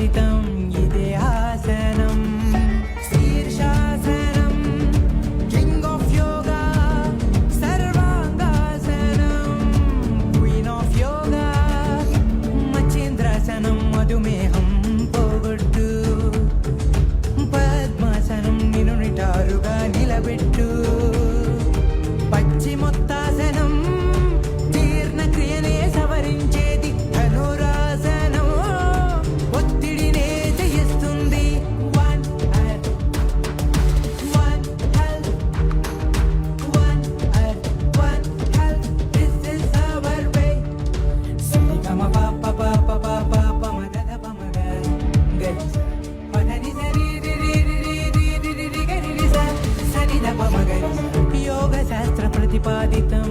ప్రతిపాదితం ఇదే ఆసనం శీర్షాసనం కింగ్ ఆఫ్ యోగా సర్వాంగాసనం క్వీన్ ఆఫ్ యోగా మచ్చేంద్రాసనం మధుమేహం పోగొట్టు పద్మాసనం నిన్ను నిటారుగా నిలబెట్టు పశ్చిమోత్తాసనం జీర్ణక్రియనే సవరించేది ధనురాసనం ఒత్తిడినే జయిస్తుంది one health this is our way సరిగమ పాప పాప పాప పమగద పమగ గరిస పదని సరి రి రి రి రి రి రి రి గరిస సరిద పమగరిస యోగ శాస్త్ర ప్రతిపాదితం